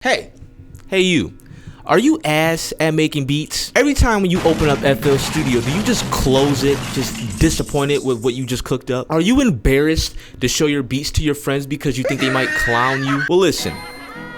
Hey you, are you ass at making beats? Every time when you open up FL Studio, do you just close it, just disappointed with what you just cooked up? Are you embarrassed to show your beats to your friends because you think they might clown you? Well listen,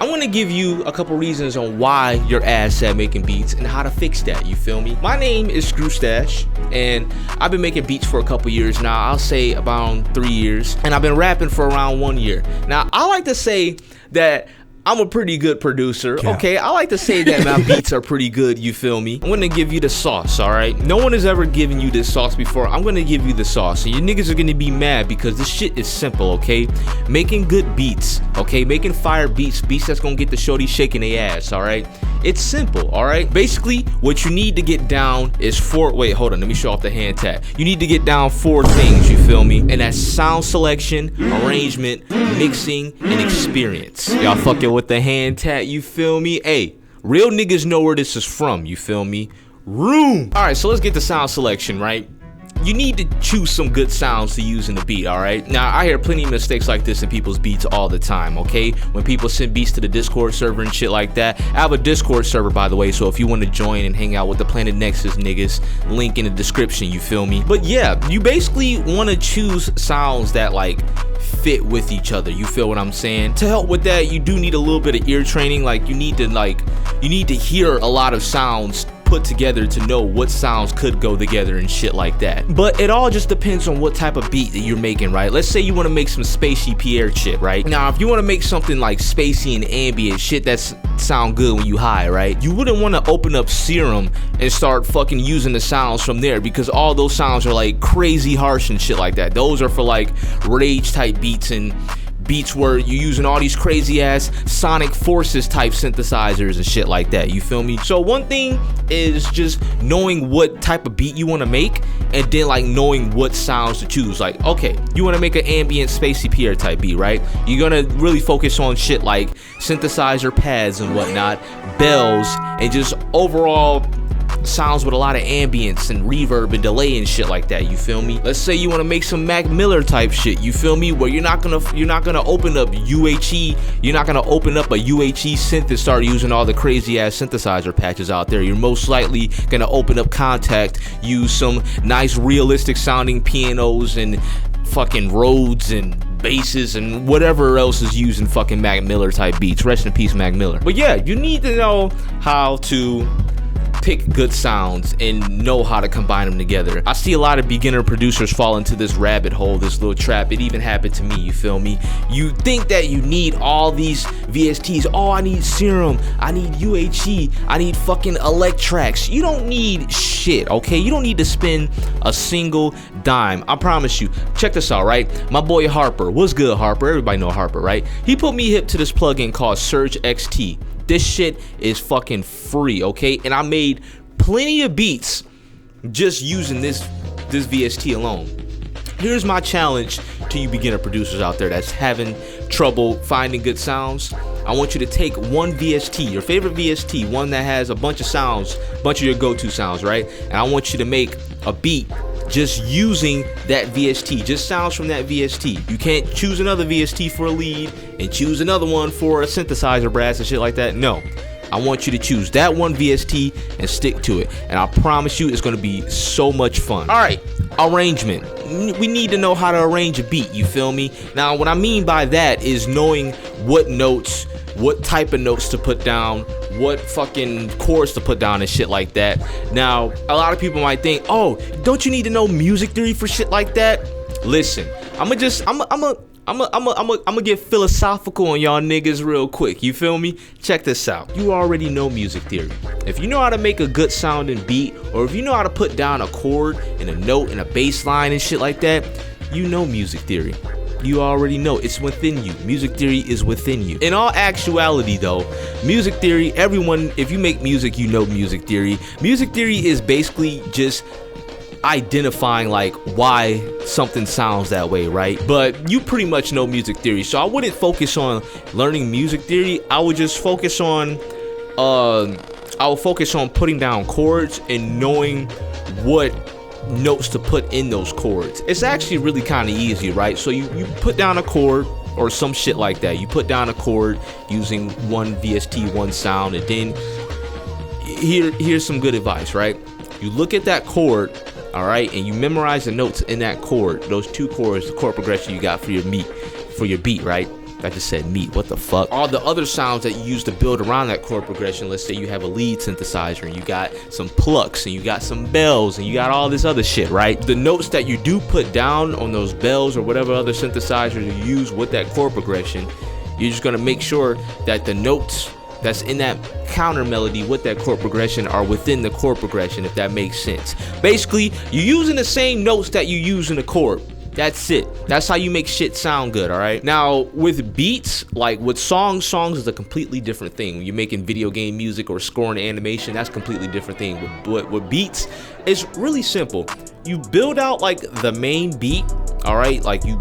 I'm gonna give you a couple reasons on why you're ass at making beats and how to fix that, you feel me? My name is Screwstash, and I've been making beats for a couple years now. I'll say about 3 years, and I've been rapping for around 1 year. Now, I like to say that I'm a pretty good producer. Okay, I like to say that my beats are pretty good, you feel me? I'm gonna give you the sauce, alright? No one has ever given you this sauce before. I'm gonna give you the sauce, and you niggas are gonna be mad because this shit is simple, okay? Making good beats, okay? Making fire beats that's gonna get the shorty shaking their ass, alright? It's simple, alright? Basically, what you need to get down is wait, hold on, let me show off the hand tap. You need to get down 4 things, you feel me? And that's sound selection, arrangement, mixing, and experience. Y'all fucking with the hand tat, you feel me? Hey, real niggas know where this is from, you feel me? Room. Alright, so let's get to sound selection, right? You need to choose some good sounds to use in the beat, alright? Now, I hear plenty of mistakes like this in people's beats all the time, okay? When people send beats to the Discord server and shit like that. I have a Discord server, by the way, so if you want to join and hang out with the Planet Nexus niggas, link in the description, you feel me? But yeah, you basically want to choose sounds that, like, fit with each other, you feel what I'm saying? To help with that, you do need a little bit of ear training. Like, you need to hear a lot of sounds put together to know what sounds could go together and shit like that. But it all just depends on what type of beat that you're making, right? Let's say you want to make some spacey Pierre shit, right? Now, if you want to make something like spacey and ambient shit that's sound good when you high, right? You wouldn't want to open up Serum and start fucking using the sounds from there, because all those sounds are like crazy harsh and shit like that. Those are for like rage type beats and beats where you're using all these crazy ass Sonic Forces type synthesizers and shit like that, you feel me? So one thing is just knowing what type of beat you want to make, and then like knowing what sounds to choose. Like, okay, you want to make an ambient spacey Pierre type beat, right? You're gonna really focus on shit like synthesizer pads and whatnot, bells, and just overall sounds with a lot of ambience and reverb and delay and shit like that, you feel me? Let's say you want to make some Mac Miller type shit, you feel me? Where you're not gonna open up UHE, you're not gonna open up a UHE synth and start using all the crazy ass synthesizer patches out there. You're most likely gonna open up Kontakt, use some nice realistic sounding pianos and fucking Rhodes and basses and whatever else is using fucking Mac Miller type beats. Rest in peace, Mac Miller. But yeah, you need to know how to pick good sounds and know how to combine them together. I see a lot of beginner producers fall into this rabbit hole, this little trap. It even happened to me, you feel me? You think that you need all these VSTs. Oh, I need Serum, I need UHE, I need fucking Electrax. You don't need shit, okay? You don't need to spend a single dime. I promise you. Check this out, right? My boy Harper. What's good, Harper? Everybody know Harper, right? He put me hip to this plugin called Surge XT. This shit is fucking free, okay? And I made plenty of beats just using this VST alone. Here's my challenge to you beginner producers out there that's having trouble finding good sounds. I want you to take one VST, your favorite VST, one that has a bunch of sounds, a bunch of your go-to sounds, right? And I want you to make a beat just using that VST, just sounds from that VST. You can't choose another VST for a lead and choose another one for a synthesizer brass and shit like that. No, I want you to choose that one VST and stick to it. And I promise you it's gonna be so much fun. All right, arrangement. We need to know how to arrange a beat, you feel me? Now, what I mean by that is knowing what notes, what type of notes to put down, what fucking chords to put down and shit like that. Now, a lot of people might think, oh, don't you need to know music theory for shit like that? Listen, I'ma get philosophical on y'all niggas real quick, you feel me? Check this out. You already know music theory. If you know how to make a good sounding beat, or if you know how to put down a chord and a note and a bass line and shit like that, you know music theory. You already know, it's within you. Music theory is within you. In all actuality though, music theory, everyone, if you make music, you know music theory. Music theory is basically just identifying like why something sounds that way, right? But you pretty much know music theory, so I wouldn't focus on learning music theory. I would just focus on putting down chords and knowing what notes to put in those chords. It's actually really kind of easy, right? So you put down a chord or some shit like that. You put down a chord using one VST, one sound, and then here's some good advice, right? You look at that chord, all right, and you memorize the notes in that chord, those 2 chords, the chord progression you got for your beat, right? I just said meat, what the fuck? All the other sounds that you use to build around that chord progression, let's say you have a lead synthesizer and you got some plucks and you got some bells and you got all this other shit, right? The notes that you do put down on those bells or whatever other synthesizers you use with that chord progression, you're just gonna make sure that the notes that's in that counter melody with that chord progression are within the chord progression, if that makes sense. Basically, you're using the same notes that you use in the chord. That's it. That's how you make shit sound good, all right? Now, with beats, like with songs is a completely different thing. When you're making video game music or scoring animation, that's a completely different thing. But with beats, it's really simple. You build out like the main beat, all right? Like you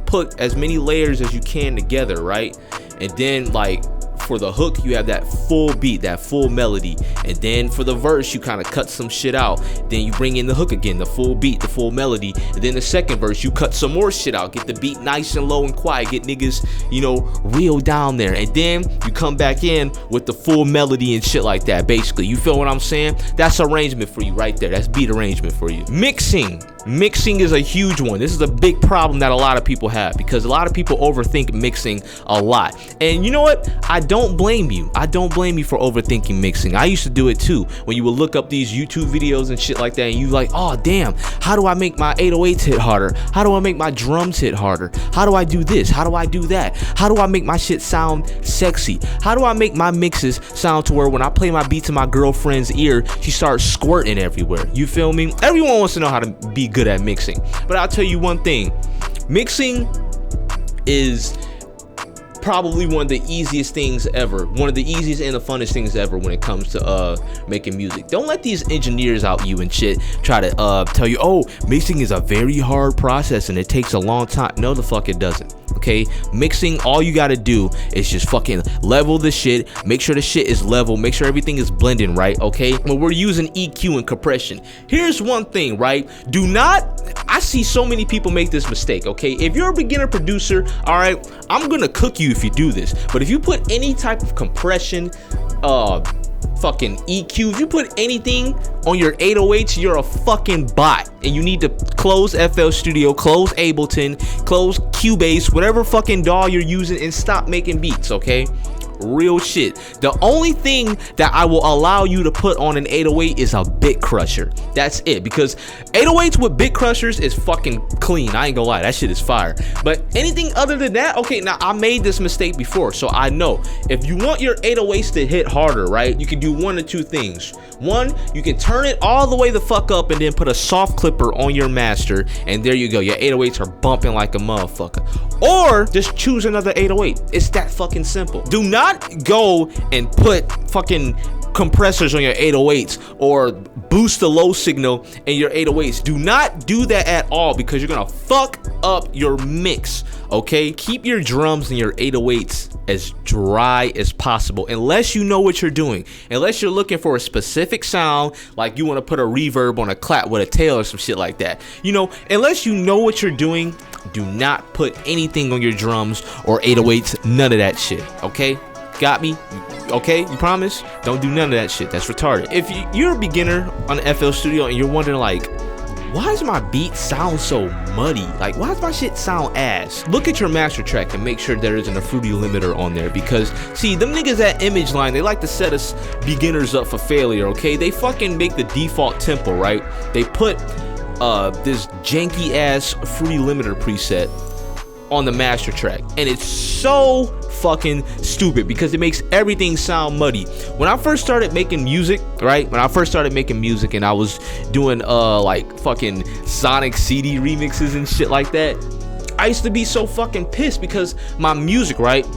put as many layers as you can together, right? And then like for the hook, you have that full beat, that full melody, and then for the verse you kind of cut some shit out. Then you bring in the hook again, the full beat, the full melody, and then the second verse you cut some more shit out, get the beat nice and low and quiet, get niggas, you know, real down there, and then you come back in with the full melody and shit like that. Basically, you feel what I'm saying? That's arrangement for you right there. That's beat arrangement for you. Mixing is a huge one. This is a big problem that a lot of people have, because a lot of people overthink mixing a lot. And you know what? I don't blame you. I don't blame you for overthinking mixing. I used to do it too. When you would look up these YouTube videos and shit like that, and you like, oh damn, how do I make my 808s hit harder? How do I make my drums hit harder? How do I do this? How do I do that? How do I make my shit sound sexy? How do I make my mixes sound to where when I play my beats in my girlfriend's ear, she starts squirting everywhere? You feel me? Everyone wants to know how to be good at mixing. But I'll tell you one thing. Mixing is probably one of the easiest things ever, one of the easiest and the funnest things ever when it comes to making music. Don't let these engineers out you and shit try to tell you, oh, mixing is a very hard process and it takes a long time. No, the fuck it doesn't. Okay, mixing, all you gotta do is just fucking level the shit, make sure the shit is level, make sure everything is blending right. Okay, when we're using EQ and compression, here's one thing, right? Do not, I see so many people make this mistake. Okay, if you're a beginner producer, all right, I'm gonna cook you if you do this. But if you put any type of compression, fucking EQ, if you put anything on your 808s, you're a fucking bot, and you need to close FL Studio, close Ableton, close Cubase, whatever fucking DAW you're using, and stop making beats. Okay, real shit. The only thing that I will allow you to put on an 808 is a bit crusher. That's it, because 808s with bit crushers is fucking clean. I ain't gonna lie, that shit is fire. But anything other than that, okay, now I made this mistake before, so I know if you want your 808s to hit harder, right, you can do one of two things. One, you can turn it all the way the fuck up and then put a soft clipper on your master, and there you go, your 808s are bumping like a motherfucker. Or just choose another 808. It's that fucking simple. Do not go and put fucking compressors on your 808s or boost the low signal in your 808s. Do not do that at all, because you're gonna fuck up your mix. Okay, keep your drums and your 808s as dry as possible, unless you know what you're doing, unless you're looking for a specific sound, like you want to put a reverb on a clap with a tail or some shit like that. You know, unless you know what you're doing, do not put anything on your drums or 808s, none of that shit. Okay, got me? Okay, you promise? Don't do none of that shit. That's retarded. If you're a beginner on FL Studio and you're wondering like, why does my beat sound so muddy? Like, why does my shit sound ass? Look at your master track and make sure there isn't a fruity limiter on there, because see, them niggas at Image Line, they like to set us beginners up for failure. Okay, they fucking make the default tempo, right? They put this janky ass fruity limiter preset on the master track, and it's so fucking stupid because it makes everything sound muddy. When I first started making music, right, when I first started making music and I was doing like fucking Sonic CD remixes and shit like that, I used to be so fucking pissed because my music, right,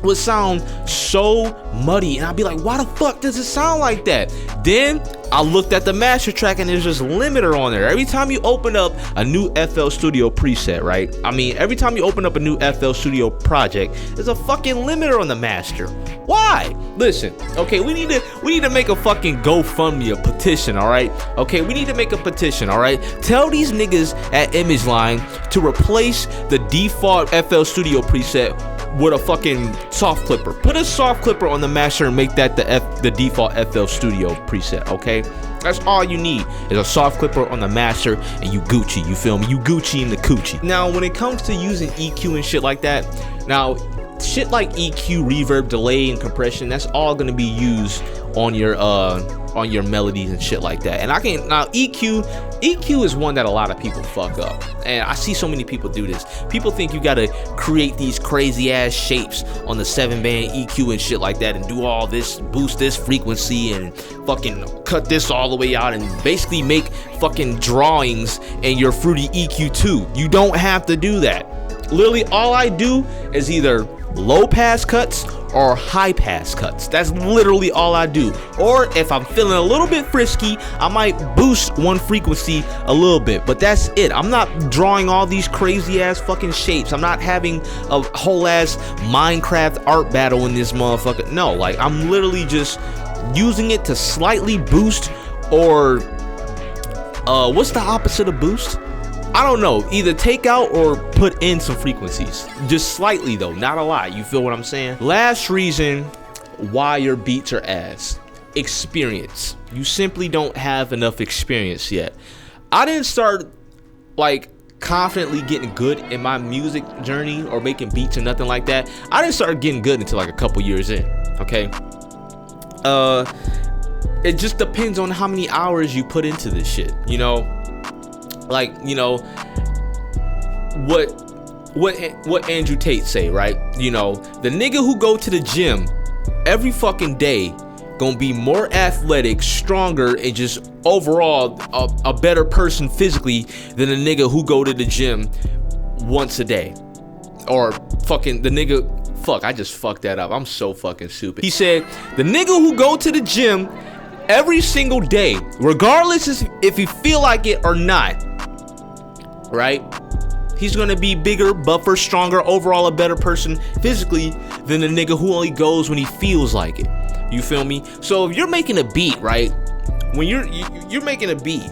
would sound so muddy, and I'd be like, why the fuck does it sound like that? Then I looked at the master track and there's just limiter on there. Every time you open up a new FL Studio preset, right? I mean, every time you open up a new FL Studio project, there's a fucking limiter on the master. Why? Listen, okay, we need to make a fucking GoFundMe, a petition, all right? Okay, we need to make a petition, all right? Tell these niggas at ImageLine to replace the default FL Studio preset with a fucking soft clipper. Put a soft clipper on the master and make that the default FL Studio preset, okay? That's all you need is a soft clipper on the master and you Gucci, you feel me? You Gucci in the coochie. Now, when it comes to using EQ and shit like that, now, shit like EQ, reverb, delay, and compression, that's all gonna be used on your melodies and shit like that. And I can now EQ is one that a lot of people fuck up, and I see so many people do this. People think you gotta create these crazy ass shapes on the 7-band EQ and shit like that, and do all this, boost this frequency, and fucking cut this all the way out, and basically make fucking drawings in your Fruity EQ2. You don't have to do that. Literally, all I do is either low pass cuts or high pass cuts. That's literally all I do. Or if I'm feeling a little bit frisky, I might boost one frequency a little bit, but that's it. I'm not drawing all these crazy ass fucking shapes. I'm not having a whole ass Minecraft art battle in this motherfucker. No, like, I'm literally just using it to slightly boost, or what's the opposite of boost? I don't know, either take out or put in some frequencies. Just slightly though, not a lot. You feel what I'm saying? Last reason why your beats are ass: experience. You simply don't have enough experience yet. I didn't start like confidently getting good in my music journey or making beats or nothing like that. I didn't start getting good until like a couple years in, okay? It just depends on how many hours you put into this shit, you know? Like, you know, what Andrew Tate say, right? You know, the nigga who go to the gym every fucking day gonna be more athletic, stronger, and just overall a better person physically than a nigga who go to the gym once a day. Or fucking the nigga, fuck, I just fucked that up. I'm so fucking stupid. He said, the nigga who go to the gym every single day, regardless if you feel like it or not, right? He's gonna be bigger, buffer, stronger, overall a better person physically than the nigga who only goes when he feels like it. You feel me? So if you're making a beat, right? When you're making a beat,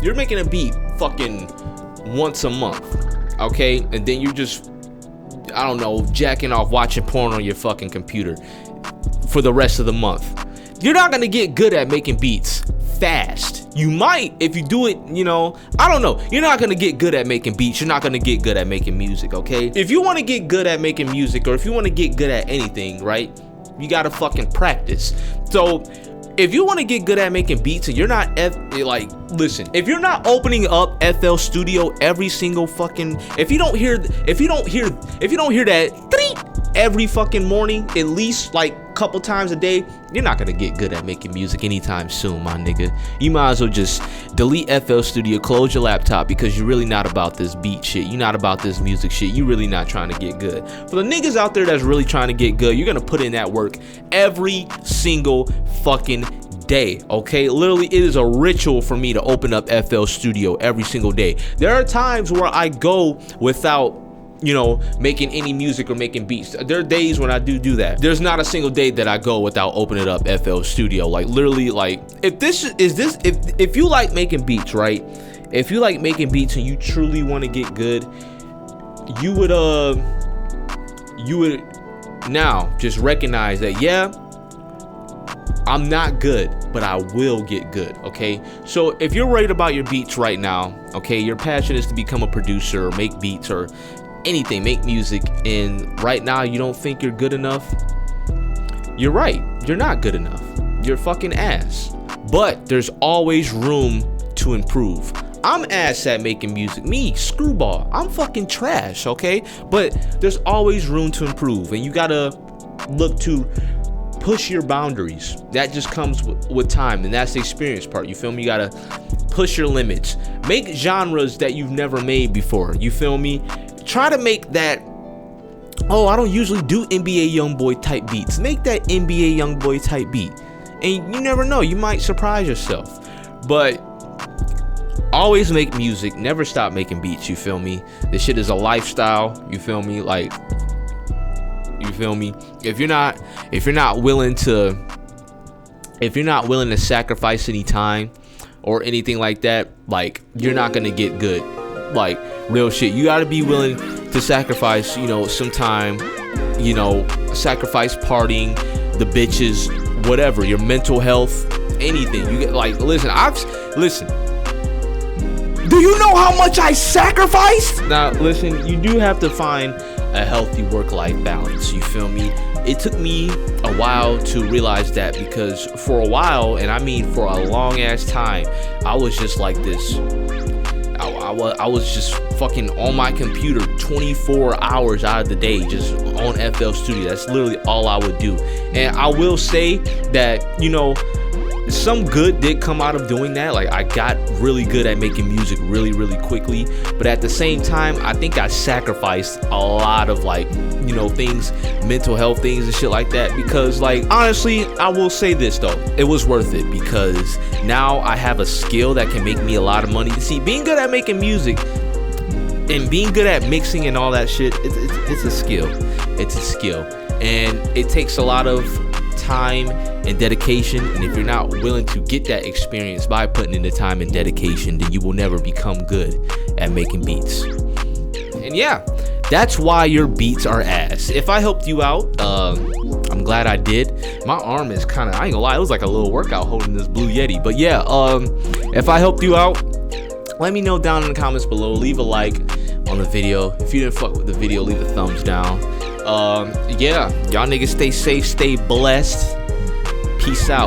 you're making a beat fucking once a month, okay? And then you're just, I don't know, jacking off, watching porn on your fucking computer for the rest of the month. You're not gonna get good at making beats fast. You might if you do it, you know, I don't know. You're not gonna get good at making beats. You're not gonna get good at making music, okay? If you wanna get good at making music, or if you wanna get good at anything, right, you gotta fucking practice. So if you want to get good at making beats and you're not listen, if you're not opening up FL Studio every single fucking, if you don't hear that every fucking morning, at least like a couple times a day, you're not gonna get good at making music anytime soon, my nigga. You might as well just delete FL Studio, close your laptop, because you're really not about this beat shit. You're not about this music shit. You're really not trying to get good. For the niggas out there that's really trying to get good, you're gonna put in that work every single fucking day, okay? Literally, it is a ritual for me to open up FL Studio every single day. There are times where I go without, you know, making any music or making beats. There are days when I do that. There's not a single day that I go without opening up FL Studio. Like, literally, like, if you like making beats, right? If you like making beats and you truly want to get good, you would now just recognize that, yeah, I'm not good, but I will get good, okay? So if you're worried about your beats right now, okay, your passion is to become a producer or make beats or anything, make music, and right now you don't think you're good enough, you're right. You're not good enough. You're fucking ass. But there's always room to improve. I'm ass at making music. Me, Screwball, I'm fucking trash, okay? But there's always room to improve, and you gotta look to push your boundaries. That just comes with time, and that's the experience part. You feel me? You gotta push your limits. Make genres that you've never made before. You feel me? Try to make that, oh, I don't usually do NBA Youngboy type beats. Make that NBA Youngboy type beat. and you never know, you might surprise yourself. But always make music, never stop making beats, you feel me? This shit is a lifestyle, you feel me? Like, you feel me? If you're not willing to sacrifice any time or anything like that, like, you're not gonna get good. Like, real shit. You gotta be willing to sacrifice, some time, sacrifice partying, the bitches, whatever, your mental health, anything. You get, like, listen. Do you know how much I sacrificed? Now, listen, you do have to find a healthy work-life balance, you feel me? It took me a while to realize that, because for a while, and I mean for a long ass time, I was just like this. I was just fucking on my computer 24 hours out of the day, just on FL Studio. That's literally all I would do. And I will say that, some good did come out of doing that. Like, I got really good at making music really, really quickly. But at the same time, I think I sacrificed a lot of, like, things, mental health things and shit like that. Because, like, honestly, I will say this though, it was worth it, because now I have a skill that can make me a lot of money. See, being good at making music and being good at mixing and all that shit, it's a skill. It's a skill. And it takes a lot of time and dedication, and if you're not willing to get that experience by putting in the time and dedication, then you will never become good at making beats. And yeah, that's why your beats are ass. If I helped you out, I'm glad I did. My arm is kind of, I ain't gonna lie, it was like a little workout holding this Blue Yeti. But yeah, if I helped you out, let me know down in the comments below. Leave a like on the video. If you didn't fuck with the video, leave a thumbs down. Yeah, y'all niggas stay safe, stay blessed. Peace out.